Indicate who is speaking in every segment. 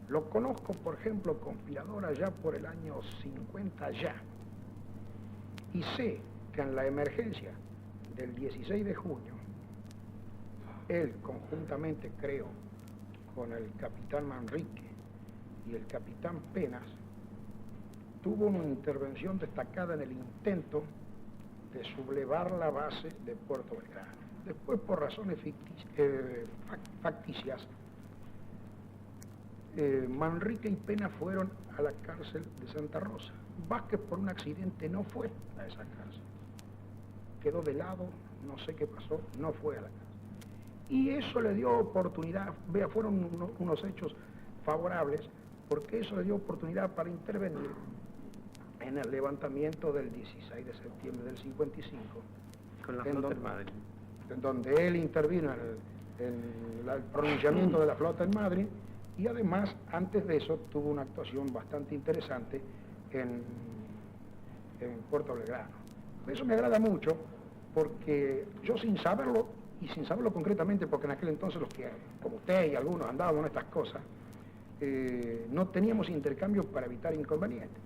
Speaker 1: Lo conozco, por ejemplo, conspirador allá por el año 50 ya. Y sé que en la emergencia del 16 de junio, él conjuntamente, creo, con el capitán Manrique y el capitán Penas, tuvo una intervención destacada en el intento de sublevar la base de Puerto Belgrano. Después, por razones facticias, Manrique y Penas fueron a la cárcel de Santa Rosa. Vázquez, por un accidente, no fue a esa cárcel. Quedó de lado, no sé qué pasó, no fue a la cárcel. Y eso le dio oportunidad, vea, fueron unos hechos favorables, porque eso le dio oportunidad para intervenir en el levantamiento del 16 de septiembre del 55.
Speaker 2: Con la flota en Madrid.
Speaker 1: En donde él intervino en el pronunciamiento de la flota en Madrid, y además, antes de eso, tuvo una actuación bastante interesante en Puerto Belgrano. Eso me agrada mucho, porque yo, sin saberlo, y sin saberlo concretamente, porque en aquel entonces los que, como usted y algunos, andábamos en estas cosas, no teníamos intercambios para evitar inconvenientes.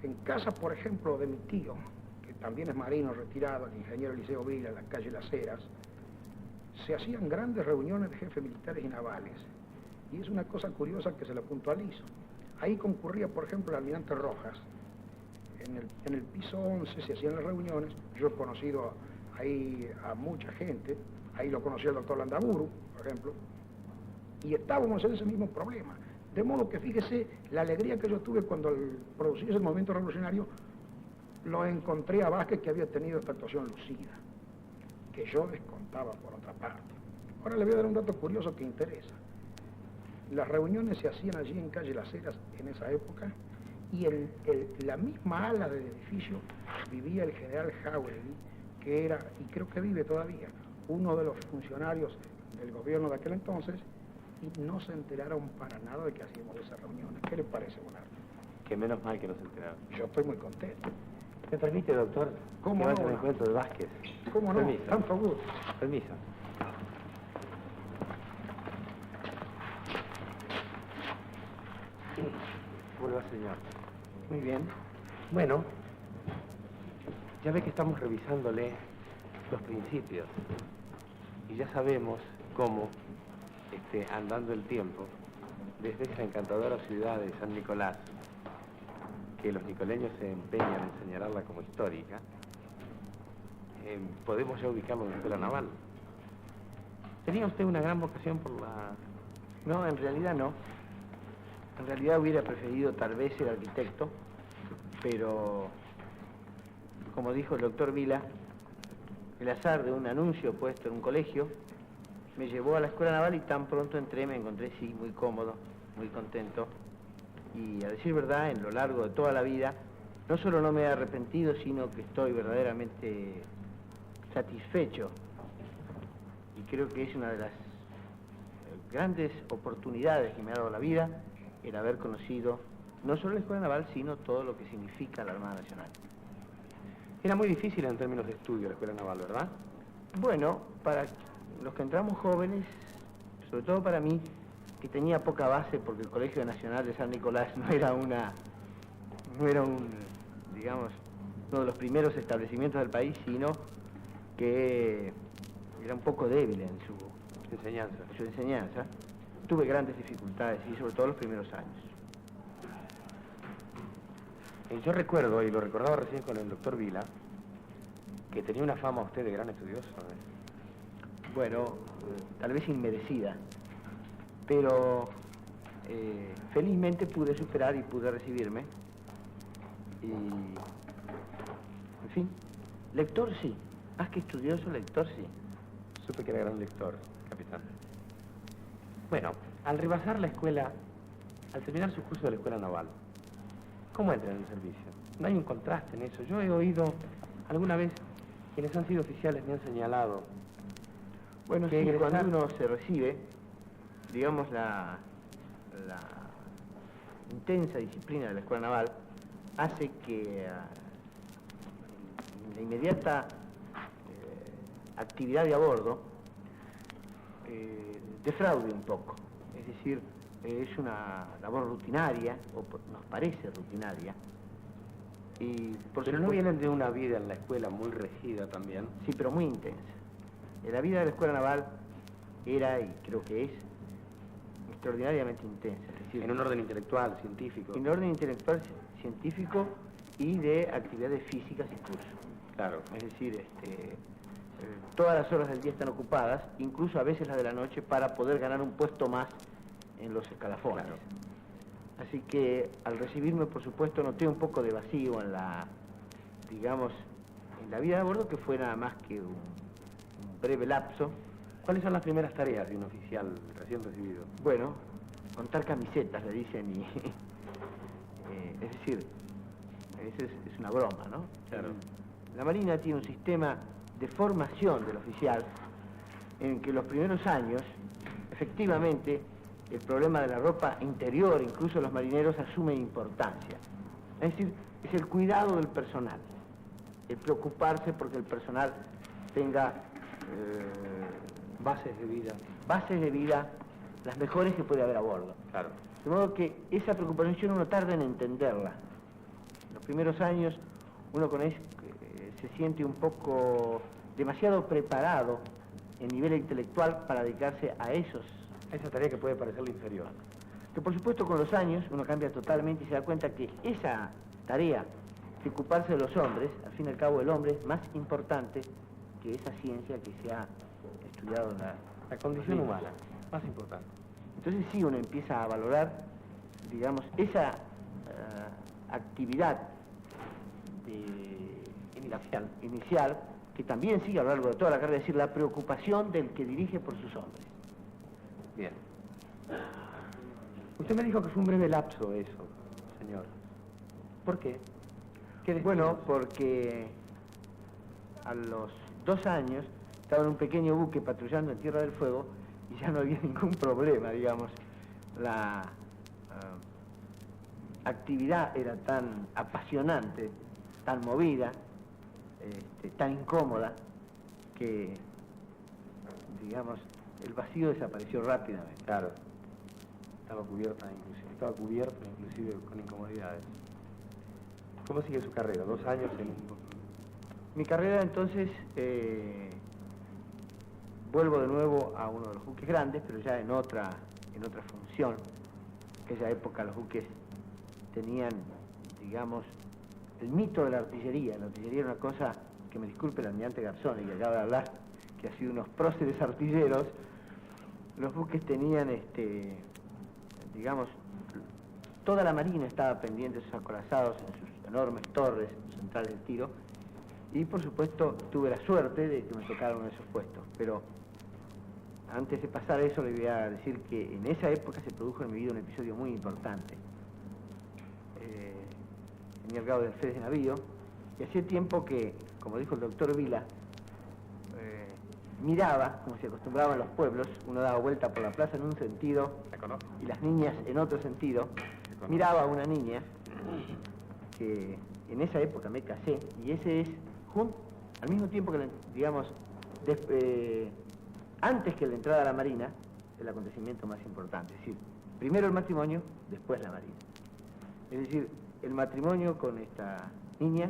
Speaker 1: En casa, por ejemplo, de mi tío, que también es marino retirado, el ingeniero Eliseo Vila, en la calle Las Heras, se hacían grandes reuniones de jefes militares y navales. Y es una cosa curiosa que se la puntualizo. Ahí concurría, por ejemplo, el almirante Rojas. En el piso 11 se hacían las reuniones. Yo he conocido ahí a mucha gente. Ahí lo conocí el doctor Landaburu, por ejemplo. Y estábamos en ese mismo problema. De modo que, fíjese, la alegría que yo tuve cuando producí ese movimiento revolucionario, lo encontré a Vázquez, que había tenido esta actuación lucida, que yo descontaba por otra parte. Ahora le voy a dar un dato curioso que interesa. Las reuniones se hacían allí en calle Las Heras en esa época, y la misma ala del edificio vivía el general Jauregui, que era, y creo que vive todavía, uno de los funcionarios del gobierno de aquel entonces, y no se enteraron para nada de que hacíamos esas reuniones. ¿Qué le parece, Bonardo?
Speaker 2: Que menos mal que no se enteraron.
Speaker 1: Yo estoy muy contento.
Speaker 2: ¿Me permite, doctor?
Speaker 1: ¿Cómo
Speaker 2: que
Speaker 1: no?
Speaker 2: vaya al encuentro de Vázquez.
Speaker 1: ¿Cómo no?
Speaker 2: Permiso.
Speaker 1: Tanto gusto.
Speaker 2: Permiso. Vuelva, señor. Muy bien. Bueno, ya ve que estamos revisándole los principios. Y ya sabemos cómo, andando el tiempo, desde esa encantadora ciudad de San Nicolás, que los nicoleños se empeñan en señalarla como histórica, podemos ya ubicarlo en la escuela naval. ¿Tenía usted una gran vocación por la...?
Speaker 3: No, en realidad no. En realidad hubiera preferido tal vez ser arquitecto, pero, como dijo el doctor Vila, el azar de un anuncio puesto en un colegio me llevó a la escuela naval, y tan pronto entré me encontré, sí, muy cómodo, muy contento. Y a decir verdad, en lo largo de toda la vida, no solo no me he arrepentido, sino que estoy verdaderamente satisfecho. Y creo que es una de las grandes oportunidades que me ha dado la vida, el haber conocido no solo la Escuela Naval, sino todo lo que significa la Armada Nacional.
Speaker 2: Era muy difícil en términos de estudio la escuela naval, ¿verdad?
Speaker 3: Bueno, para los que entramos jóvenes, sobre todo para mí, que tenía poca base, porque el Colegio Nacional de San Nicolás no era digamos, uno de los primeros establecimientos del país, sino que era un poco débil en su enseñanza. Tuve grandes dificultades, y sobre todo los primeros años.
Speaker 2: Yo recuerdo, y lo recordaba recién con el doctor Vila, que tenía una fama usted de gran estudioso.
Speaker 3: Bueno, tal vez inmerecida, pero felizmente pude superar y pude recibirme. Y, en fin, lector sí, más que estudioso, lector sí.
Speaker 2: Supe que era gran lector, capitán. Bueno, al rebasar la escuela, al terminar su curso de la escuela naval, ¿cómo entra en el servicio? No hay un contraste en eso. Yo he oído alguna vez, quienes han sido oficiales me han señalado.
Speaker 3: Bueno,
Speaker 2: que
Speaker 3: sí,
Speaker 2: egresar...
Speaker 3: cuando uno se recibe, digamos, la intensa disciplina de la escuela naval hace que la inmediata actividad de a bordo defraude un poco. Es decir, es una labor rutinaria, nos parece rutinaria. Y
Speaker 2: pero no vienen de una vida en la escuela muy regida también.
Speaker 3: Sí, pero muy intensa. La vida de la Escuela Naval era, y creo que es, extraordinariamente intensa. Es decir,
Speaker 2: en un orden intelectual, científico.
Speaker 3: En un orden intelectual, científico y de actividades físicas y cursos.
Speaker 2: Claro.
Speaker 3: Es decir, todas las horas del día están ocupadas, incluso a veces las de la noche, para poder ganar un puesto más en los escalafones.
Speaker 2: Claro.
Speaker 3: Así que al recibirme, por supuesto, noté un poco de vacío en la, digamos, en la vida de a bordo, que fue nada más que un breve lapso.
Speaker 2: ¿Cuáles son las primeras tareas de un oficial recién recibido?
Speaker 3: Bueno, contar camisetas, le dicen, y es decir, es una broma, ¿no?
Speaker 2: Claro.
Speaker 3: La Marina tiene un sistema de formación del oficial en que los primeros años, efectivamente, el problema de la ropa interior, incluso los marineros, asume importancia. Es decir, es el cuidado del personal, el preocuparse porque el personal tenga
Speaker 2: bases de vida.
Speaker 3: Bases de vida las mejores que puede haber a bordo.
Speaker 2: Claro.
Speaker 3: De modo que esa preocupación uno tarda en entenderla. En los primeros años uno con eso se siente un poco demasiado preparado en nivel intelectual para dedicarse a
Speaker 2: esa tarea que puede parecerle inferior.
Speaker 3: Que por supuesto con los años uno cambia totalmente y se da cuenta que esa tarea de ocuparse de los hombres, al fin y al cabo el hombre es más importante que esa ciencia que se ha estudiado en
Speaker 2: la condición humana, más importante.
Speaker 3: Entonces sí uno empieza a valorar, digamos, esa actividad inicial, que también sigue a lo largo de toda la carrera, es decir, la preocupación del que dirige por sus hombres.
Speaker 2: Bien. Usted me dijo que fue un breve lapso eso, señor. ¿Por qué?
Speaker 3: Bueno, porque a los 2 años estaba en un pequeño buque patrullando en Tierra del Fuego y ya no había ningún problema, digamos. La actividad era tan apasionante, tan movida, tan incómoda, que, digamos, el vacío desapareció rápidamente.
Speaker 2: Claro. Estaba cubierto inclusive con incomodidades. ¿Cómo sigue su carrera? 2 años en un...
Speaker 3: Mi carrera entonces, vuelvo de nuevo a uno de los buques grandes, pero ya en otra función. En aquella época los buques tenían, digamos, el mito de la artillería. La artillería era una cosa, que me disculpe el almirante Garzón, que acaba de hablar, que ha sido unos próceres artilleros. Los buques tenían, digamos, toda la marina estaba pendiente de sus acorazados en sus enormes torres centrales de tiro, y por supuesto tuve la suerte de que me tocaron uno de esos puestos. Pero antes de pasar a eso le voy a decir que en esa época se produjo en mi vida un episodio muy importante. Tenía el grado de alférez de navío y hacía tiempo que, como dijo el doctor Vila, miraba, como se acostumbraba en los pueblos, uno daba vuelta por la plaza en un sentido y las niñas en otro sentido. Miraba a una niña que en esa época me casé, y ese es, al mismo tiempo que, digamos, antes que la entrada a la Marina, el acontecimiento más importante. Es decir, primero el matrimonio, después la Marina. Es decir, el matrimonio con esta niña,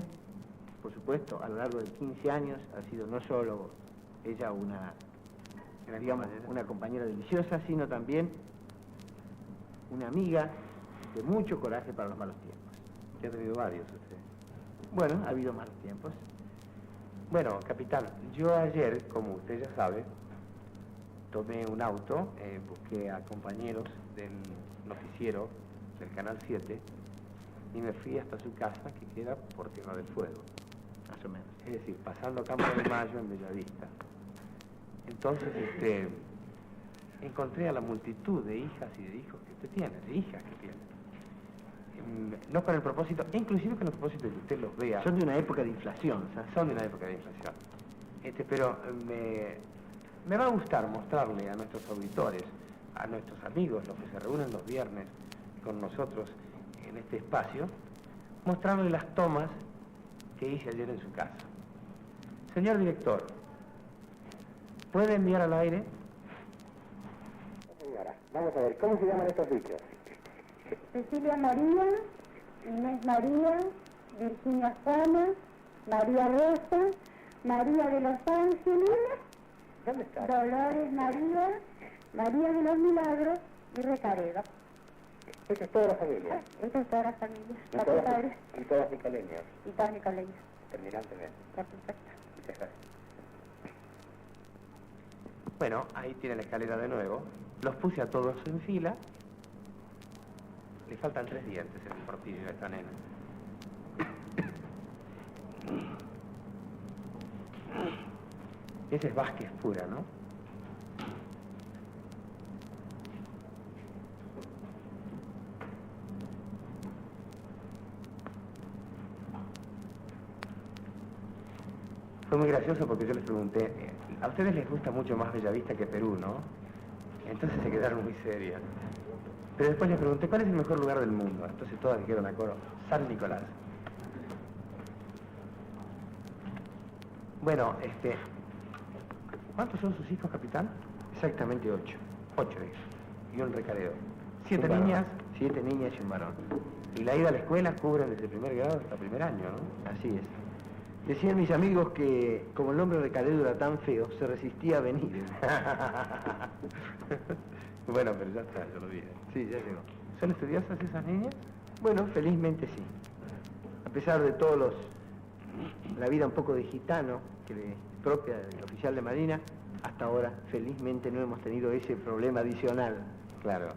Speaker 3: por supuesto, a lo largo de 15 años, ha sido no solo ella una compañera deliciosa, sino también una amiga de mucho coraje para los malos tiempos.
Speaker 2: ¿Qué ha tenido varios usted?
Speaker 3: Bueno, ha habido malos tiempos.
Speaker 2: Bueno, capitán, yo ayer, como usted ya sabe, tomé un auto, busqué a compañeros del noticiero del Canal 7 y me fui hasta su casa, que queda por Tierra del Fuego.
Speaker 3: Más o menos.
Speaker 2: Es decir, pasando Campo de Mayo en Bellavista. Entonces, encontré a la multitud de hijas y de hijos que usted tiene, de hijas que tiene. No con el propósito, inclusive con el propósito de que usted los vea.
Speaker 3: Son de una época de inflación,
Speaker 2: o sea, son de una época de inflación. Pero me va a gustar mostrarle a nuestros auditores, a nuestros amigos, los que se reúnen los viernes con nosotros en este espacio, mostrarle las tomas que hice ayer en su casa. Señor director, ¿puede enviar al aire?
Speaker 4: Señora.
Speaker 2: Vamos a ver, ¿cómo se llaman estos bichos?
Speaker 4: Cecilia María, Inés María, Virginia Juana, María Rosa, María de los Ángeles,
Speaker 2: ¿Dónde está?
Speaker 4: Dolores María, María de los Milagros y Recaredo.
Speaker 2: Esa es toda la familia.
Speaker 4: Esta es toda la familia.
Speaker 2: Y
Speaker 4: Los
Speaker 2: todas,
Speaker 4: padres
Speaker 2: y todas nicoleñas,
Speaker 4: y todos nicoleños.
Speaker 2: terminantemente.
Speaker 4: Por supuesto.
Speaker 2: Muchas gracias.
Speaker 5: Bueno, ahí tiene la escalera de nuevo. Los puse a todos en fila. Le faltan 3 dientes en el portillo a esta nena. Esa es Vázquez pura, ¿no? Fue muy gracioso porque yo les pregunté, a ustedes les gusta mucho más Bellavista que Perú, ¿no? Entonces se quedaron muy serias. Pero después les pregunté, ¿cuál es el mejor lugar del mundo? Entonces todas dijeron a coro, San Nicolás. Bueno, ¿cuántos son sus hijos, capitán?
Speaker 3: Exactamente 8.
Speaker 5: 8 hijos. Y un Recaredo. 7
Speaker 3: Un varón.
Speaker 5: niñas.
Speaker 3: 7 niñas y un varón.
Speaker 5: Y la ida a la escuela cubren desde primer grado hasta primer año, ¿no?
Speaker 3: Así es. Decían mis amigos que, como el nombre Recaredo era tan feo, se resistía a venir.
Speaker 5: Bueno, pero ya está, yo lo vi.
Speaker 3: Sí, ya llegó.
Speaker 5: ¿Son estudiosas esas niñas?
Speaker 3: Bueno, felizmente sí. A pesar de todos la vida un poco de gitano, que es propia del oficial de Marina, hasta ahora, felizmente, no hemos tenido ese problema adicional.
Speaker 5: Claro.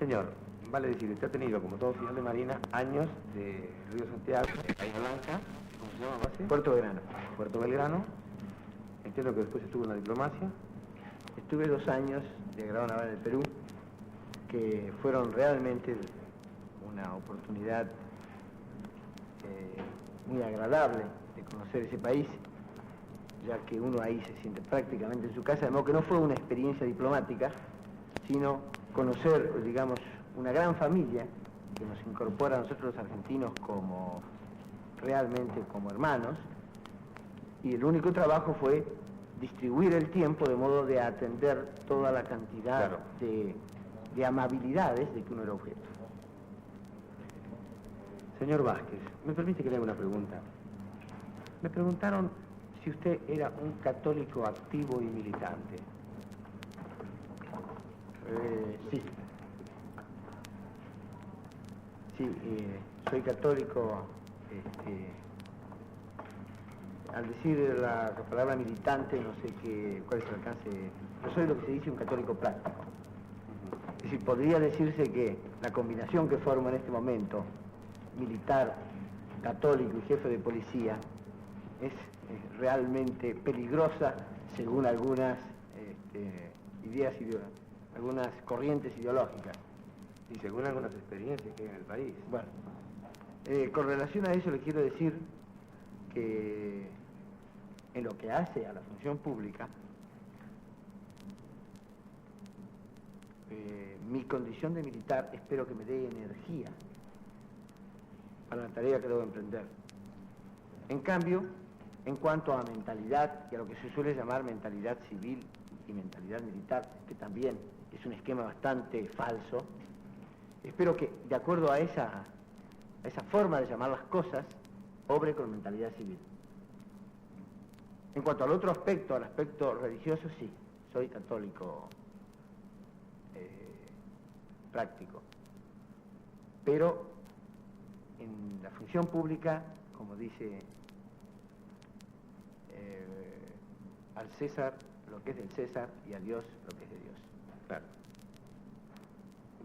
Speaker 5: Señor, vale decir, usted ha tenido, como todo oficial de Marina, años de Río Santiago, Bahía Blanca, ¿cómo se llama base?
Speaker 3: Puerto Belgrano.
Speaker 5: Puerto Belgrano. Entiendo que después estuvo en la diplomacia.
Speaker 3: Estuve 2 años de grado naval en el Perú, que fueron realmente una oportunidad muy agradable de conocer ese país, ya que uno ahí se siente prácticamente en su casa, de modo que no fue una experiencia diplomática, sino conocer, digamos, una gran familia que nos incorpora a nosotros los argentinos como realmente como hermanos, y el único trabajo fue distribuir el tiempo de modo de atender toda la cantidad
Speaker 5: Claro.
Speaker 3: de amabilidades de que uno era objeto.
Speaker 5: Señor Vázquez, ¿me permite que le haga una pregunta? Me preguntaron si usted era un católico activo y militante.
Speaker 3: Sí. Sí, soy católico. Al decir la palabra militante, no sé cuál es el alcance. Yo soy lo que se dice un católico práctico. Es decir, podría decirse que la combinación que formo en este momento, militar, católico y jefe de policía, es realmente peligrosa según algunas ideas algunas corrientes ideológicas.
Speaker 5: Y según algunas experiencias que hay en el país.
Speaker 3: Bueno, con relación a eso le quiero decir que en lo que hace a la función pública, mi condición de militar espero que me dé energía para la tarea que debo emprender. En cambio, en cuanto a mentalidad, y a lo que se suele llamar mentalidad civil y mentalidad militar, que también es un esquema bastante falso, espero que, de acuerdo a esa forma de llamar las cosas, obre con mentalidad civil. En cuanto al otro aspecto, al aspecto religioso, sí, soy católico práctico. Pero en la función pública, como dice al César lo que es del César y a Dios lo que es de Dios.
Speaker 5: Claro.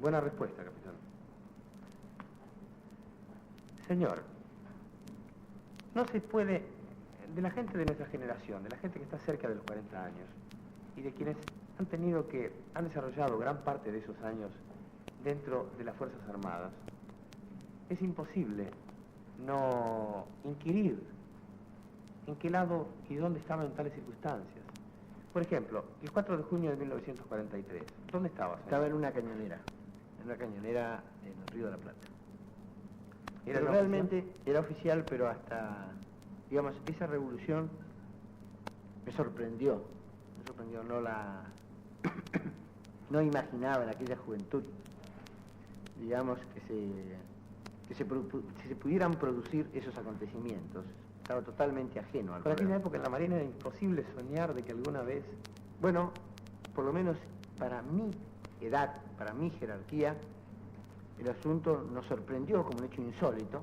Speaker 5: Buena respuesta, capitán. Señor, no se puede, de la gente de nuestra generación, de la gente que está cerca de los 40 años, y de quienes han desarrollado gran parte de esos años dentro de las Fuerzas Armadas, es imposible no inquirir en qué lado y dónde estaban en tales circunstancias. Por ejemplo, el 4 de junio de 1943, ¿dónde estaba, señor?
Speaker 3: Estaba en una cañonera en el Río de la Plata.
Speaker 5: ¿Era
Speaker 3: Pero
Speaker 5: no
Speaker 3: realmente era oficial, pero hasta, digamos, esa revolución me sorprendió, no la no imaginaba en aquella juventud, digamos, que se pudieran producir esos acontecimientos. Estaba totalmente ajeno al
Speaker 5: Por aquella
Speaker 3: problema.
Speaker 5: época en la Marina era imposible soñar de que alguna vez...
Speaker 3: Bueno, por lo menos para mi edad, para mi jerarquía, el asunto nos sorprendió como un hecho insólito.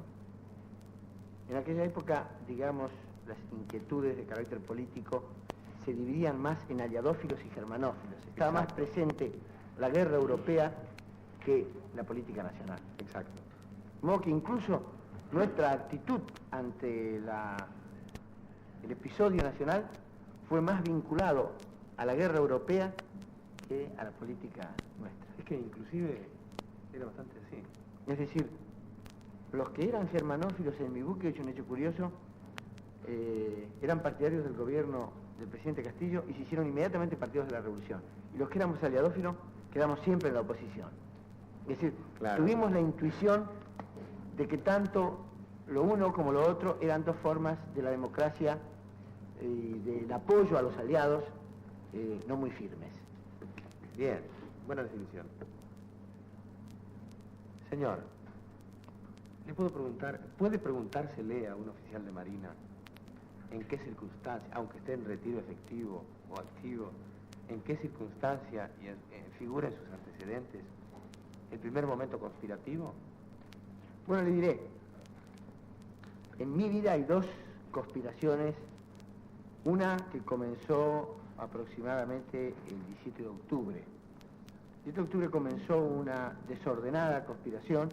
Speaker 3: En aquella época, digamos, las inquietudes de carácter político se dividían más en aliadófilos y germanófilos. Estaba más presente la guerra europea que la política nacional.
Speaker 5: Exacto.
Speaker 3: De modo que incluso nuestra actitud ante el episodio nacional fue más vinculado a la guerra europea que a la política nuestra.
Speaker 5: Es que inclusive era bastante así.
Speaker 3: Es decir, los que eran germanófilos en mi buque, hecho un hecho curioso, eran partidarios del gobierno del presidente Castillo y se hicieron inmediatamente partidarios de la revolución. Y los que éramos aliadófilos quedamos siempre en la oposición. Es decir,
Speaker 5: claro,
Speaker 3: tuvimos la intuición de que tanto lo uno como lo otro eran dos formas de la democracia y del apoyo a los aliados no muy firmes.
Speaker 5: Bien, buena definición. Señor, le puedo preguntar, ¿puede preguntársele a un oficial de Marina en qué circunstancia, aunque esté en retiro efectivo o activo, en qué circunstancia figura en sus antecedentes el primer momento conspirativo?
Speaker 3: Bueno, le diré, en mi vida hay dos conspiraciones, una que comenzó aproximadamente el 17 de octubre. El 17 de octubre comenzó una desordenada conspiración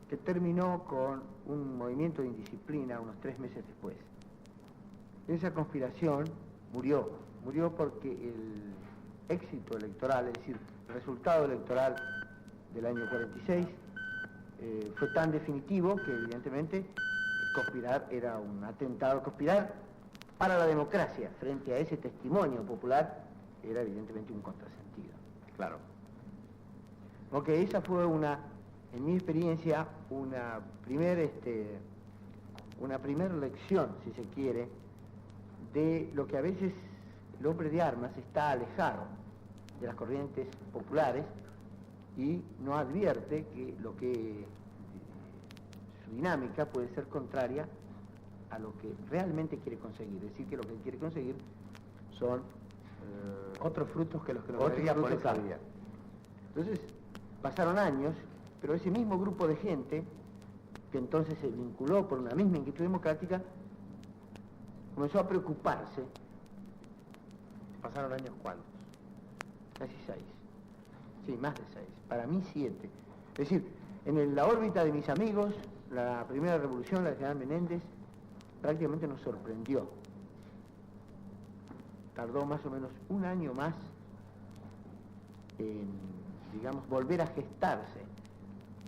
Speaker 3: que terminó con un movimiento de indisciplina unos 3 meses después. Esa conspiración murió porque el éxito electoral, es decir, el resultado electoral del año 46, fue tan definitivo que evidentemente conspirar era un atentado. Conspirar para la democracia frente a ese testimonio popular era evidentemente un contrasentido.
Speaker 5: Claro.
Speaker 3: Porque esa fue en mi experiencia, una primer lección, si se quiere, de lo que a veces el hombre de armas está alejado de las corrientes populares y no advierte que su dinámica puede ser contraria a lo que realmente quiere conseguir. Es decir, que lo que quiere conseguir son
Speaker 5: otros frutos que los que
Speaker 3: otros
Speaker 5: lograría por
Speaker 3: frutos
Speaker 5: esa
Speaker 3: claros.
Speaker 5: vía.
Speaker 3: Entonces, pasaron años, pero ese mismo grupo de gente, que entonces se vinculó por una misma inquietud democrática, comenzó a preocuparse.
Speaker 5: ¿Pasaron años cuántos?
Speaker 3: Casi 6. Sí, más de 6. Para mí 7. Es decir, en la órbita de mis amigos, la primera revolución, la de General Menéndez, prácticamente nos sorprendió. Tardó más o menos un año más en, digamos, volver a gestarse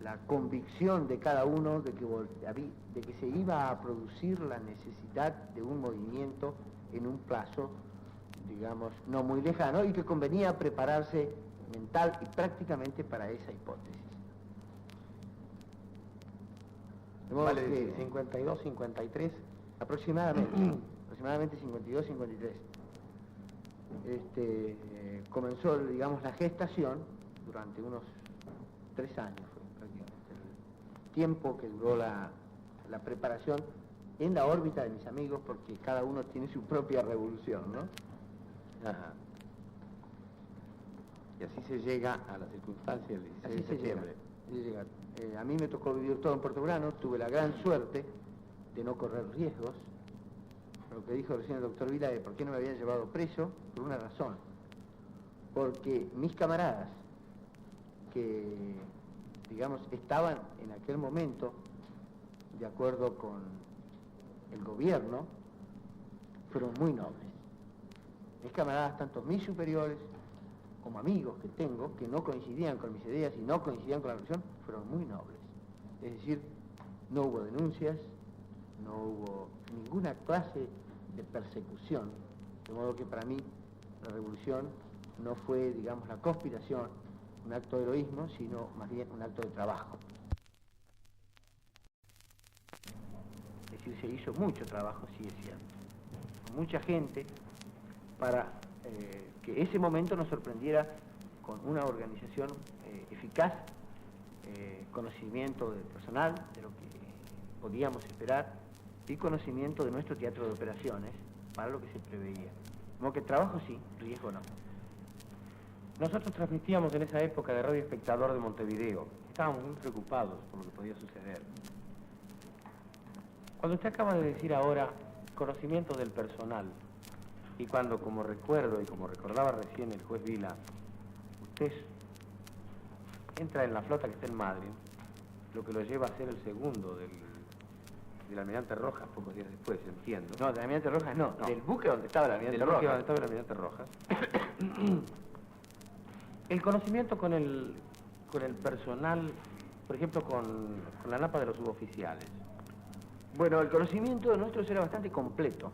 Speaker 3: la convicción de cada uno de que se iba a producir la necesidad de un movimiento en un plazo, digamos, no muy lejano, y que convenía prepararse mental y prácticamente para esa hipótesis. De modo
Speaker 5: Vale
Speaker 3: que,
Speaker 5: decir, 52, 53.
Speaker 3: aproximadamente 52, 53. Comenzó, digamos, la gestación durante unos 3 años, fue prácticamente el tiempo que duró la preparación en la órbita de mis amigos, porque cada uno tiene su propia revolución, ¿no?
Speaker 5: Ajá. Y así se llega a la circunstancia del 16
Speaker 3: Así
Speaker 5: de
Speaker 3: se llega.
Speaker 5: septiembre.
Speaker 3: Así se llega. A mí me tocó vivir todo en Puerto Grano, tuve la gran suerte de no correr riesgos. Lo que dijo recién el doctor Vila de por qué no me habían llevado preso, por una razón. Porque mis camaradas, que, digamos, estaban en aquel momento de acuerdo con el gobierno, fueron muy nobles. Mis camaradas, tanto mis superiores como amigos que tengo, que no coincidían con mis ideas y no coincidían con la revolución, fueron muy nobles. Es decir, no hubo denuncias, no hubo ninguna clase de persecución, de modo que para mí la revolución no fue, digamos, la conspiración, un acto de heroísmo, sino más bien un acto de trabajo. Es decir, se hizo mucho trabajo, sí es cierto, con mucha gente, para que ese momento nos sorprendiera con una organización eficaz, conocimiento del personal, de lo que podíamos esperar, y conocimiento de nuestro teatro de operaciones para lo que se preveía. Como que trabajo sí, riesgo no.
Speaker 5: Nosotros transmitíamos en esa época de Radio Espectador de Montevideo. Estábamos muy preocupados por lo que podía suceder. Cuando usted acaba de decir ahora conocimiento del personal, y cuando, como recuerdo y como recordaba recién el juez Vila, usted entra en la flota que está en Madrid, lo que lo lleva a ser el segundo del almirante Rojas, pocos días después, entiendo.
Speaker 3: No, del almirante Rojas no, del buque donde estaba el almirante
Speaker 5: Del
Speaker 3: Rojas.
Speaker 5: buque donde estaba el almirante Rojas. El conocimiento con el personal, por ejemplo, con la napa de los suboficiales.
Speaker 3: Bueno, el conocimiento de nosotros era bastante completo.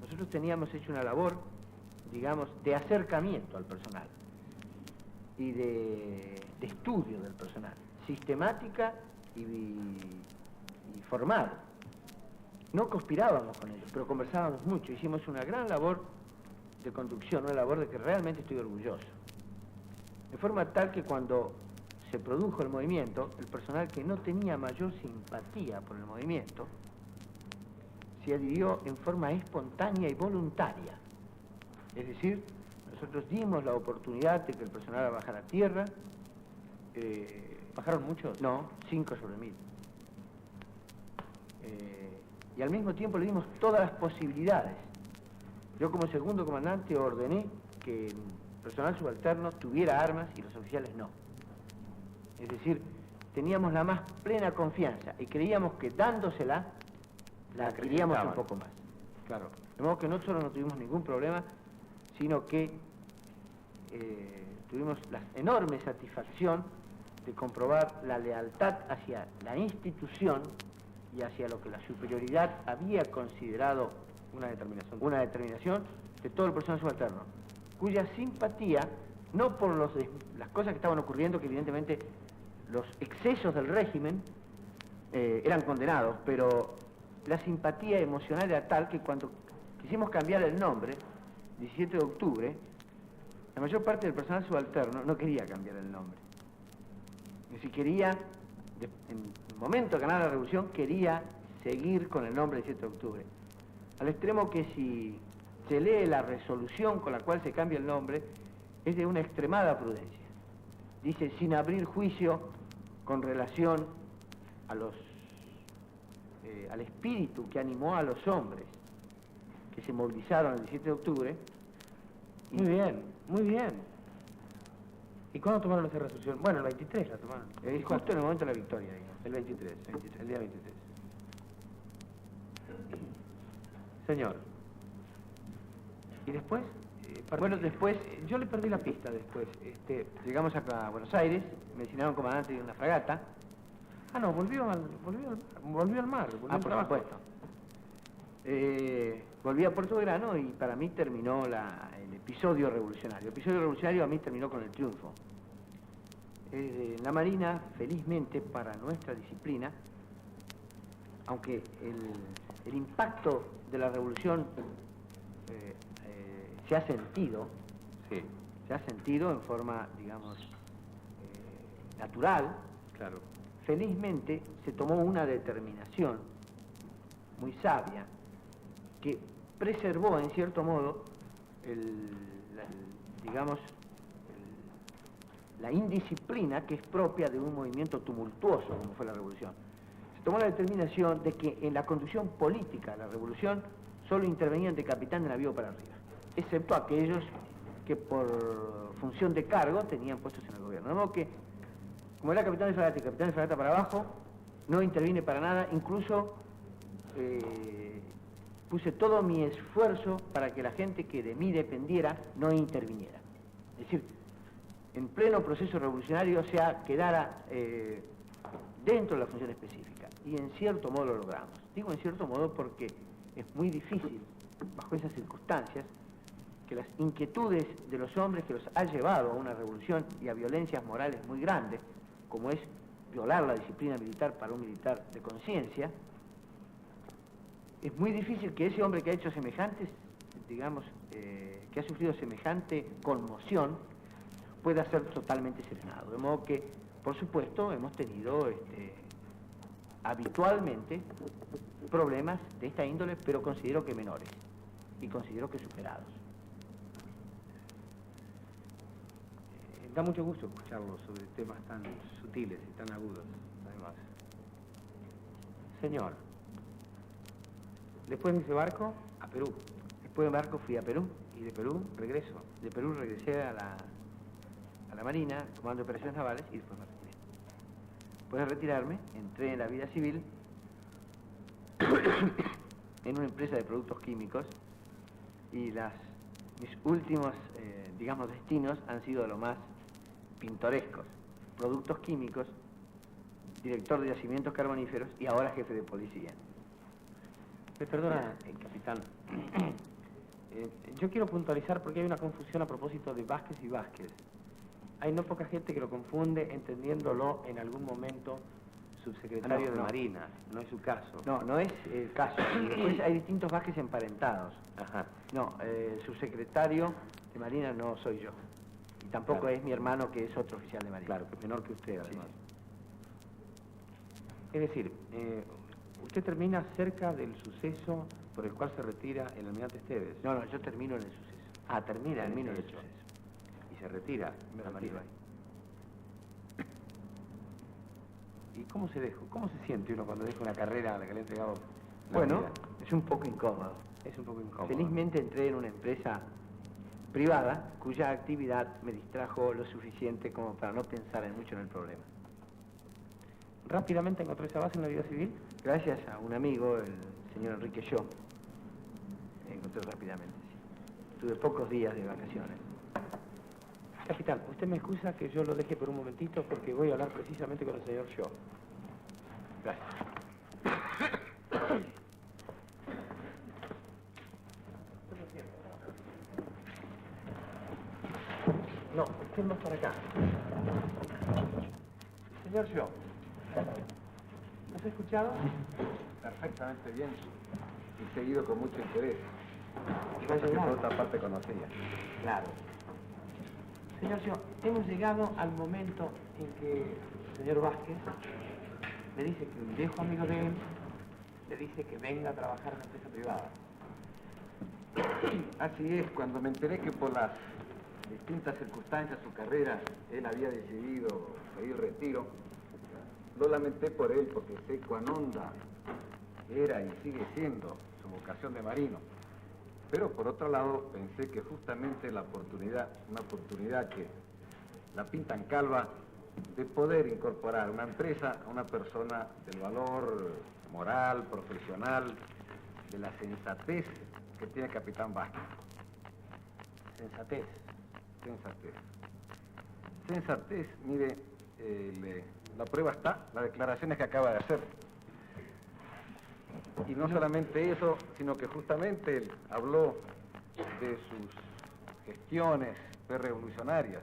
Speaker 3: Nosotros teníamos hecho una labor, digamos, de acercamiento al personal y de estudio del personal, sistemática y formal. No conspirábamos con ellos, pero conversábamos mucho. Hicimos una gran labor de conducción, una labor de que realmente estoy orgulloso. De forma tal que cuando se produjo el movimiento, el personal que no tenía mayor simpatía por el movimiento se adhirió en forma espontánea y voluntaria. Es decir, nosotros dimos la oportunidad de que el personal bajara a tierra.
Speaker 5: ¿Bajaron muchos?
Speaker 3: No, 5 sobre 1000. Y al mismo tiempo le dimos todas las posibilidades. Yo como segundo comandante ordené que el personal subalterno tuviera armas y los oficiales no. Es decir, teníamos la más plena confianza y creíamos que dándosela la adquiríamos un poco más.
Speaker 5: Claro.
Speaker 3: De modo que no solo no tuvimos ningún problema, sino que tuvimos la enorme satisfacción de comprobar la lealtad hacia la institución y hacia lo que la superioridad había considerado una determinación de todo el personal subalterno, cuya simpatía, no por las cosas que estaban ocurriendo, que evidentemente los excesos del régimen eran condenados, pero la simpatía emocional era tal que cuando quisimos cambiar el nombre, 17 de octubre, la mayor parte del personal subalterno no quería cambiar el nombre. Y si quería, en el momento de ganar la revolución, quería seguir con el nombre 17 de octubre. Al extremo que si se lee la resolución con la cual se cambia el nombre, es de una extremada prudencia. Dice, sin abrir juicio con relación a al espíritu que animó a los hombres que se movilizaron el 17 de octubre.
Speaker 5: Muy bien, muy bien. ¿Y cuándo tomaron esa resolución? Bueno, el 23 la tomaron.
Speaker 3: Justo en el momento de la victoria, digamos.
Speaker 5: El 23, el día 23. Señor. ¿Y después?
Speaker 3: Bueno, después,
Speaker 5: yo le perdí la pista después.
Speaker 3: llegamos acá a Buenos Aires, me designaron comandante de una fragata.
Speaker 5: Ah, no, volvió al mar, volvió al
Speaker 3: Por
Speaker 5: trabajo.
Speaker 3: supuesto. Volví a Puerto Belgrano y para mí terminó el episodio revolucionario. El episodio revolucionario a mí terminó con el triunfo. En la Marina, felizmente para nuestra disciplina, aunque el impacto de la revolución se ha sentido,
Speaker 5: Sí,
Speaker 3: se ha sentido en forma, digamos, natural.
Speaker 5: claro.
Speaker 3: Felizmente se tomó una determinación muy sabia que preservó en cierto modo la indisciplina que es propia de un movimiento tumultuoso como fue la revolución. Se tomó la determinación de que en la conducción política de la revolución solo intervenían de capitán de navío para arriba, excepto aquellos que por función de cargo tenían puestos en el gobierno. De modo que, como era capitán de fragata y capitán de fragata para abajo, no intervine para nada, incluso puse todo mi esfuerzo para que la gente que de mí dependiera no interviniera. Es decir, en pleno proceso revolucionario quedara dentro de la función específica. Y en cierto modo lo logramos. Digo en cierto modo porque es muy difícil, bajo esas circunstancias, que las inquietudes de los hombres que los ha llevado a una revolución y a violencias morales muy grandes, como es violar la disciplina militar para un militar de conciencia, es muy difícil que ese hombre que ha hecho semejantes, digamos, que ha sufrido semejante conmoción, pueda ser totalmente serenado. De modo que, por supuesto, hemos tenido habitualmente problemas de esta índole, pero considero que menores y considero que superados.
Speaker 5: Da mucho gusto escucharlo sobre temas tan sutiles y tan agudos, además. Señor, después de ese barco, a Perú.
Speaker 3: Después del barco fui a Perú.
Speaker 5: Y de Perú, regreso.
Speaker 3: De Perú regresé a la Marina, comando de operaciones navales, y después me retiré. Después de retirarme, entré en la vida civil en una empresa de productos químicos y mis últimos, digamos, destinos han sido de lo más pintorescos. Productos químicos, director de yacimientos carboníferos y ahora jefe de policía.
Speaker 5: Me perdona, capitán. Yo quiero puntualizar porque hay una confusión a propósito de Vázquez y Vázquez. Hay no poca gente que lo confunde entendiéndolo en algún momento subsecretario de Marina. No es su caso.
Speaker 3: No, no es el caso. Y después hay distintos Vázquez emparentados.
Speaker 5: Ajá.
Speaker 3: No, el subsecretario de Marina no soy yo. Y tampoco
Speaker 5: Claro.
Speaker 3: es mi hermano, que es otro oficial de Marina.
Speaker 5: Claro, que es menor que usted, además.
Speaker 3: Sí.
Speaker 5: Es decir, usted termina cerca del suceso por el cual se retira el almirante Esteves.
Speaker 3: No, yo termino en el suceso.
Speaker 5: Ah, termina
Speaker 3: Termino
Speaker 5: en
Speaker 3: en
Speaker 5: ese
Speaker 3: el
Speaker 5: hecho.
Speaker 3: suceso.
Speaker 5: Y se retira
Speaker 3: Me
Speaker 5: la
Speaker 3: retiro
Speaker 5: Marina.
Speaker 3: ahí.
Speaker 5: ¿Y cómo se dejó? ¿Cómo se siente uno cuando deja una carrera a la que le ha entregado la
Speaker 3: Bueno,
Speaker 5: vida?
Speaker 3: es un poco incómodo.
Speaker 5: Es un poco incómodo.
Speaker 3: Felizmente entré en una empresa privada cuya actividad me distrajo lo suficiente como para no pensar mucho en el problema.
Speaker 5: ¿Rápidamente encontró esa base en la vida civil?
Speaker 3: Gracias a un amigo, el señor Enrique Yo, encontré rápidamente, sí. Tuve pocos días de vacaciones.
Speaker 5: Capitán, usted me excusa que yo lo deje por un momentito porque voy a hablar precisamente con el señor Shaw.
Speaker 3: Gracias.
Speaker 5: No, usted más para acá. Señor Shaw, ¿nos ha escuchado?
Speaker 1: Perfectamente bien y seguido con mucho interés.
Speaker 5: Va a
Speaker 1: Que
Speaker 5: llegar.
Speaker 1: por otra parte conocía.
Speaker 5: Claro. Señor Shaw, hemos llegado al momento en que el señor Vázquez me dice que un viejo amigo de él le dice que venga a trabajar en una empresa privada.
Speaker 1: Así es, cuando me enteré que por las distintas circunstancias de su carrera él había decidido pedir retiro, lo lamenté por él porque sé cuán honda era y sigue siendo su vocación de marino. Pero por otro lado pensé que justamente la oportunidad, una oportunidad que la pintan calva, de poder incorporar una empresa a una persona del valor moral, profesional, de la sensatez que tiene el capitán Vázquez.
Speaker 5: Sensatez.
Speaker 1: Sensatez. Sensatez, mire, la prueba está, las declaraciones que acaba de hacer. Y no solamente eso, sino que justamente él habló de sus gestiones revolucionarias,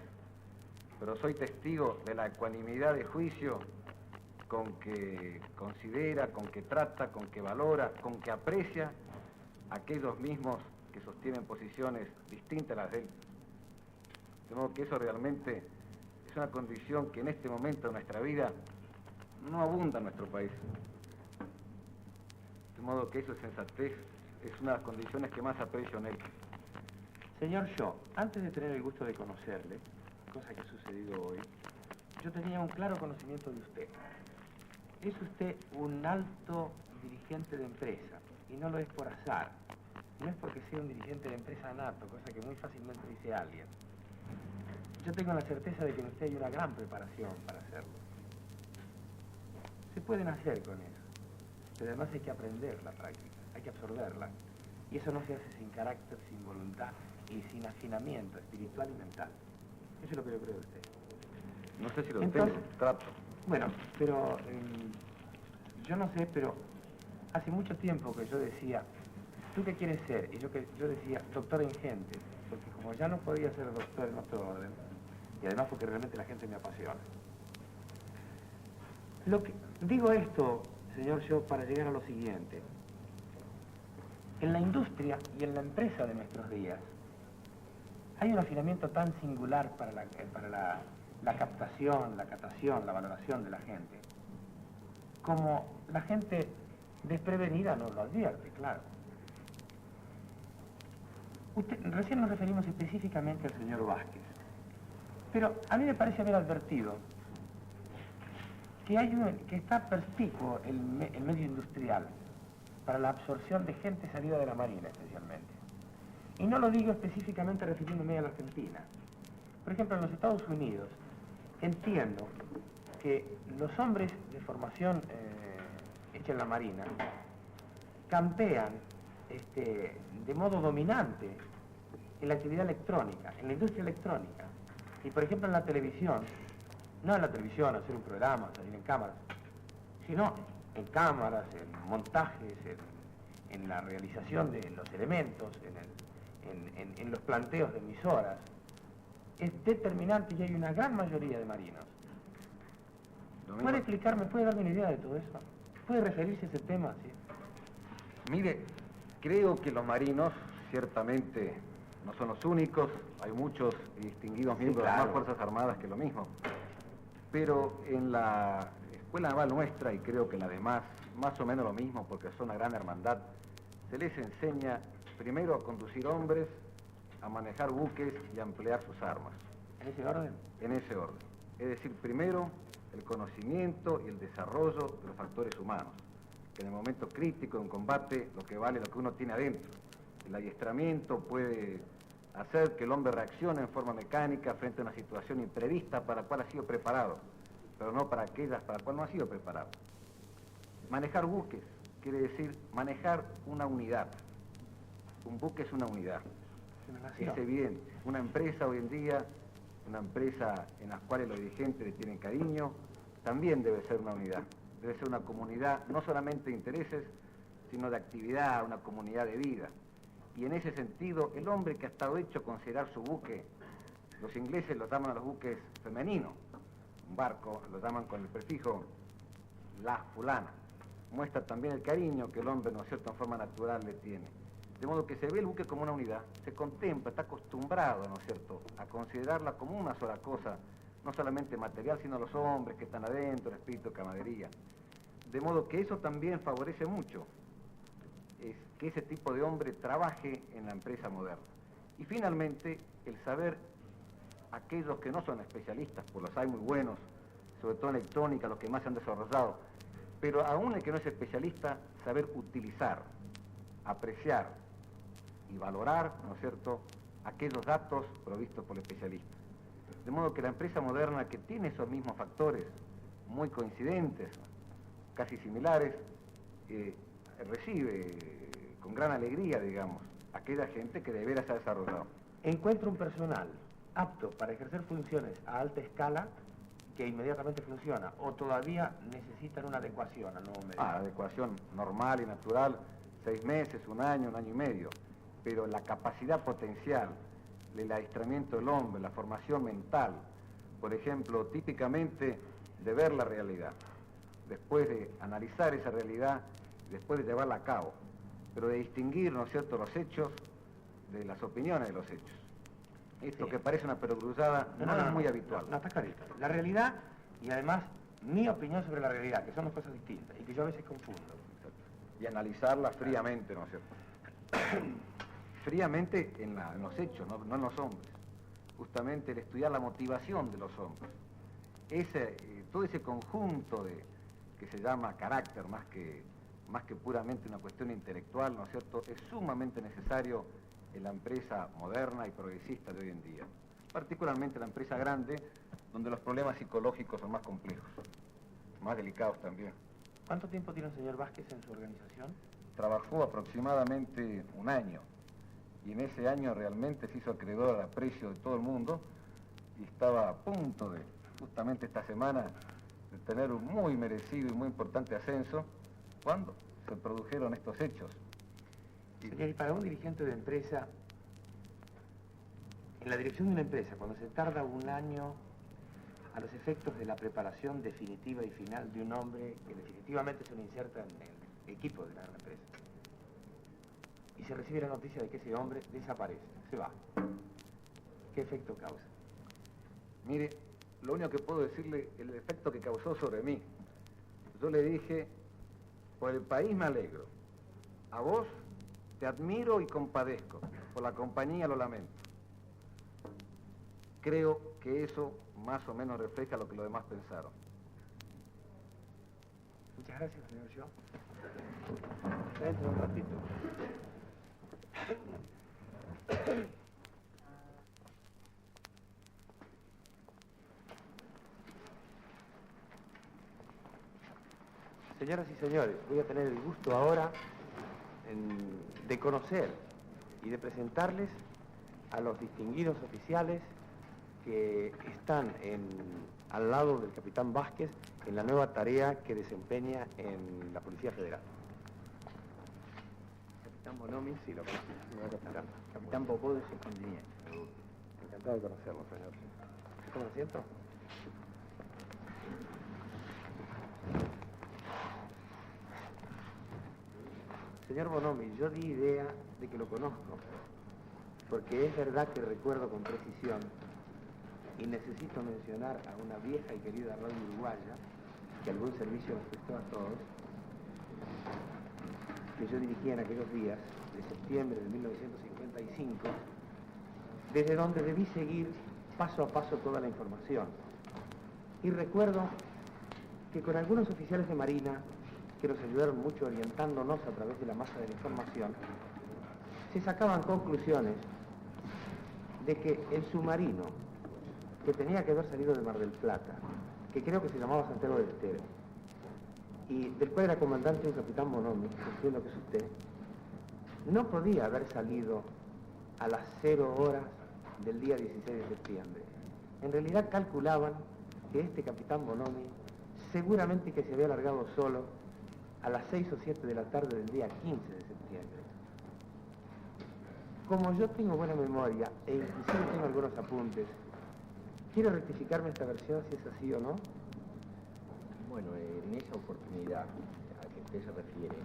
Speaker 1: pero soy testigo de la ecuanimidad de juicio con que considera, con que trata, con que valora, con que aprecia a aquellos mismos que sostienen posiciones distintas a las de él. De modo que eso realmente es una condición que en este momento de nuestra vida no abunda en nuestro país. De modo que eso es sensatez, es una de las condiciones que más aprecio en él.
Speaker 5: Señor Shaw, antes de tener el gusto de conocerle, cosa que ha sucedido hoy, yo tenía un claro conocimiento de usted. Es usted un alto dirigente de empresa, y no lo es por azar. No es porque sea un dirigente de empresa nato, cosa que muy fácilmente dice alguien. Yo tengo la certeza de que en usted hay una gran preparación para hacerlo. Se puede nacer con eso, pero además hay que aprender la práctica, hay que absorberla. Y eso no se hace sin carácter, sin voluntad y sin afinamiento espiritual y mental. Eso es lo que yo creo de usted.
Speaker 1: No sé si lo
Speaker 5: Entonces-
Speaker 1: tengo, trato.
Speaker 5: Bueno, pero yo no sé, pero hace mucho tiempo que yo decía, ¿tú qué quieres ser? Y yo decía, doctor en gente, porque como ya no podía ser doctor en otro orden, y además porque realmente la gente me apasiona. Digo esto, señor Shaw, para llegar a lo siguiente. En la industria y en la empresa de nuestros días, hay un afinamiento tan singular para la captación, la catación, la valoración de la gente, como la gente desprevenida no lo advierte, claro. Recién nos referimos específicamente al señor Vázquez, pero a mí me parece haber advertido que está perspicuo el medio industrial para la absorción de gente salida de la Marina, especialmente. Y no lo digo específicamente refiriéndome a la Argentina. Por ejemplo, en los Estados Unidos, entiendo que los hombres de formación hecha en la Marina campean de modo dominante en la actividad electrónica, en la industria electrónica. Y por ejemplo en la televisión, no en la televisión hacer un programa, salir en cámaras, sino en cámaras, en montajes, en la realización de los elementos, en los planteos de emisoras. Es determinante y hay una gran mayoría de marinos. ¿Puede explicarme, puede darme una idea de todo eso? ¿Puede referirse a ese tema? ¿Sí?
Speaker 6: Mire, creo que los marinos ciertamente no son los únicos, hay muchos distinguidos miembros de las demás Fuerzas Armadas que lo mismo, pero en la Escuela Naval nuestra, y creo que en la demás, más o menos lo mismo, porque son una gran hermandad, se les enseña primero a conducir hombres, a manejar buques y a emplear sus armas.
Speaker 5: ¿En ese orden?
Speaker 6: En ese orden. Es decir, primero el conocimiento y el desarrollo de los factores humanos, que en el momento crítico, en combate, lo que vale es lo que uno tiene adentro. El adiestramiento puede hacer que el hombre reaccione en forma mecánica frente a una situación imprevista para la cual ha sido preparado, pero no para aquellas para las cuales no ha sido preparado. Manejar buques quiere decir manejar una unidad. Un buque es una unidad. Es evidente. Una empresa hoy en día, una empresa en la cual los dirigentes le tienen cariño, también debe ser una unidad. Debe ser una comunidad no solamente de intereses, sino de actividad, una comunidad de vida. Y en ese sentido, el hombre que ha estado hecho considerar su buque, los ingleses lo llaman a los buques femeninos, un barco, lo llaman con el prefijo la fulana. Muestra también el cariño que el hombre, ¿no es cierto?, en forma natural le tiene. De modo que se ve el buque como una unidad, se contempla, está acostumbrado, ¿no es cierto?, a considerarla como una sola cosa, no solamente material, sino los hombres que están adentro, el espíritu de camaradería. De modo que eso también favorece mucho, es que ese tipo de hombre trabaje en la empresa moderna. Y finalmente, el saber, aquellos que no son especialistas, pues los hay muy buenos, sobre todo en electrónica, los que más se han desarrollado, pero aún el que no es especialista, saber utilizar, apreciar y valorar, ¿no es cierto?, aquellos datos provistos por el especialista. De modo que la empresa moderna, que tiene esos mismos factores muy coincidentes, casi similares, recibe con gran alegría, digamos, aquella gente que de veras se ha desarrollado.
Speaker 5: Encuentra un personal apto para ejercer funciones a alta escala que inmediatamente funciona, o todavía necesitan una adecuación al nuevo medio.
Speaker 6: La adecuación normal y natural, 6 meses, un año y medio, pero la capacidad potencial, el adiestramiento del hombre, la formación mental, por ejemplo, típicamente de ver la realidad, después de analizar esa realidad, después de llevarla a cabo, pero de distinguir, ¿no es cierto?, los hechos de las opiniones de los hechos. Esto que parece una perogrullada no es muy habitual.
Speaker 5: No, está clarito. La realidad y además mi opinión sobre la realidad, que son dos cosas distintas y que yo a veces confundo.
Speaker 6: Y analizarla fríamente, ¿no es cierto? Fríamente en los hechos, no en los hombres. Justamente el estudiar la motivación de los hombres. Todo ese conjunto que se llama carácter, más que puramente una cuestión intelectual, ¿no es cierto?, es sumamente necesario en la empresa moderna y progresista de hoy en día. Particularmente la empresa grande, donde los problemas psicológicos son más complejos, más delicados también.
Speaker 5: ¿Cuánto tiempo tiene el señor Vázquez en su organización?
Speaker 6: Trabajó aproximadamente un año, y en ese año realmente se hizo acreedor al aprecio de todo el mundo, y estaba a punto de, justamente esta semana, de tener un muy merecido y muy importante ascenso, cuando se produjeron estos hechos.
Speaker 5: Señor, y para un dirigente de empresa, en la dirección de una empresa, cuando se tarda un año a los efectos de la preparación definitiva y final de un hombre que definitivamente se lo inserta en el equipo de la gran empresa, y se recibe la noticia de que ese hombre desaparece, se va. ¿Qué efecto causa?
Speaker 6: Mire, lo único que puedo decirle es el efecto que causó sobre mí. Yo le dije, por el país me alegro. A vos te admiro y compadezco. Por la compañía lo lamento. Creo que eso más o menos refleja lo que los demás pensaron.
Speaker 5: Muchas gracias, señor Shaw. Dentro un ratito. Señoras y señores, voy a tener el gusto ahora de conocer y de presentarles a los distinguidos oficiales que están al lado del capitán Vázquez en la nueva tarea que desempeña en la Policía Federal.
Speaker 3: Capitán Bonomi.
Speaker 5: Sí, lo conozco, señor capitán.
Speaker 3: Capitán Popó de Secundinia.
Speaker 5: Encantado de conocerlo, señor. ¿Cómo lo siento? Señor Bonomi, yo di idea de que lo conozco, porque es verdad que recuerdo con precisión, y necesito mencionar a una vieja y querida radio uruguaya, que algún servicio nos prestó a todos, que yo dirigía en aquellos días, de septiembre de 1955, desde donde debí seguir paso a paso toda la información. Y recuerdo que con algunos oficiales de Marina, que nos ayudaron mucho orientándonos a través de la masa de la información, se sacaban conclusiones de que el submarino, que tenía que haber salido de Mar del Plata, que creo que se llamaba Santiago del Estero, y del cual era comandante un capitán Bonomi, entiendo que es usted, no podía haber salido a las 0 horas del día 16 de septiembre. En realidad calculaban que este capitán Bonomi seguramente que se había largado solo a las 6 o 7 de la tarde del día 15 de septiembre. Como yo tengo buena memoria e inclusive tengo algunos apuntes, ¿quiere rectificarme esta versión si es así o no?
Speaker 7: Bueno, en esa oportunidad a que usted se refiere,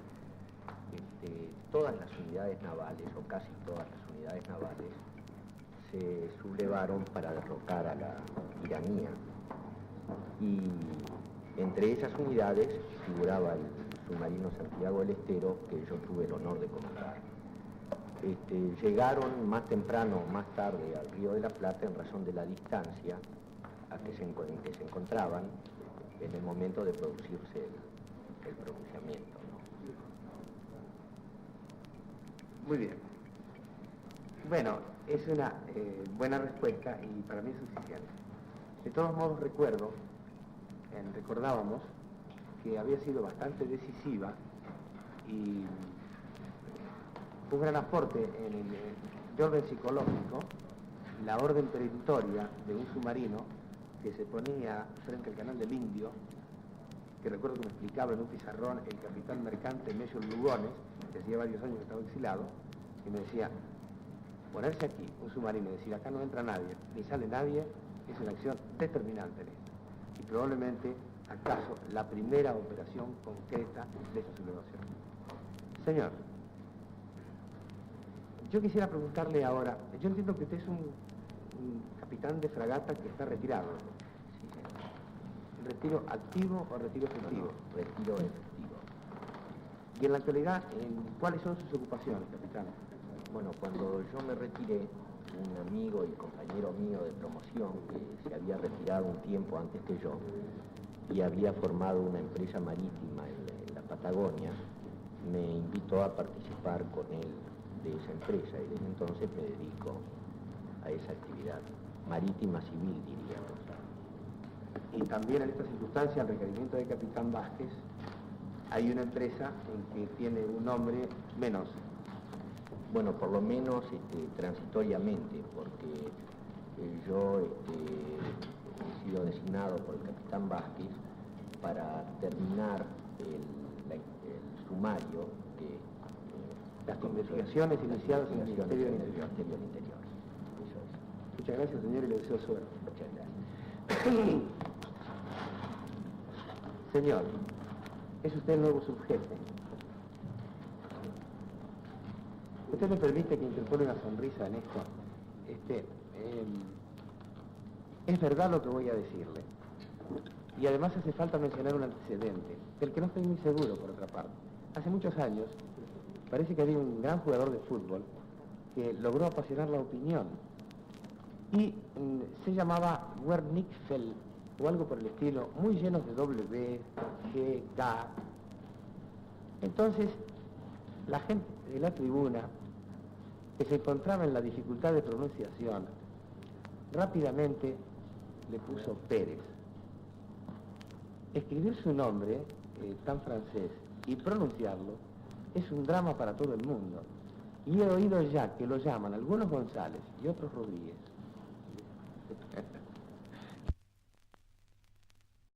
Speaker 7: todas las unidades navales, o casi todas las unidades navales, se sublevaron para derrocar a la tiranía. Y entre esas unidades figuraba el submarino Santiago del Estero, que yo tuve el honor de comandar. Llegaron más temprano, más tarde, al Río de la Plata en razón de la distancia en que se encontraban en el momento de producirse el pronunciamiento, ¿no?
Speaker 5: Muy bien. Bueno, es una buena respuesta y para mí es suficiente. De todos modos recordábamos que había sido bastante decisiva y un gran aporte de orden psicológico, la orden perentoria de un submarino que se ponía frente al canal del Indio, que recuerdo que me explicaba en un pizarrón el capitán mercante Mello Lugones, que hacía varios años que estaba exilado, y me decía, ponerse aquí, un submarino, y decir, acá no entra nadie, ni sale nadie, es una acción determinante en esto. Y probablemente, acaso, la primera operación concreta de esta sublevación. Señor, yo quisiera preguntarle ahora, yo entiendo que usted es un capitán de fragata que está retirado.
Speaker 7: Sí, señor.
Speaker 5: ¿Retiro activo o retiro efectivo?
Speaker 7: No, retiro efectivo.
Speaker 5: Y en la actualidad, ¿cuáles son sus ocupaciones, capitán?
Speaker 7: Bueno, cuando yo me retiré, un amigo y compañero mío de promoción que se había retirado un tiempo antes que yo y había formado una empresa marítima en la Patagonia, me invitó a participar con él de esa empresa y desde entonces me dedico a esa actividad marítima civil, diríamos.
Speaker 5: Y también en esta circunstancia, al requerimiento del capitán Vázquez, hay una empresa en que tiene un nombre menos.
Speaker 7: Bueno, por lo menos transitoriamente, porque yo he sido designado por el capitán Vázquez para terminar el sumario que...
Speaker 5: Las investigaciones iniciadas en el Ministerio del Interior.
Speaker 7: Eso es.
Speaker 5: Muchas gracias, señor, y le deseo suerte.
Speaker 7: Muchas gracias.
Speaker 5: Señor, es usted el nuevo subjefe. ¿Usted me permite que interpone una sonrisa en esto? Es verdad lo que voy a decirle. Y además hace falta mencionar un antecedente, del que no estoy muy seguro, por otra parte. Hace muchos años, parece que había un gran jugador de fútbol que logró apasionar la opinión. Y se llamaba Wernickfeld, o algo por el estilo, muy llenos de W, G, K. Entonces, la gente de la tribuna, que se encontraba en la dificultad de pronunciación, rápidamente le puso Pérez. Escribir su nombre, tan francés, y pronunciarlo, es un drama para todo el mundo. Y he oído ya que lo llaman algunos González y otros Rodríguez.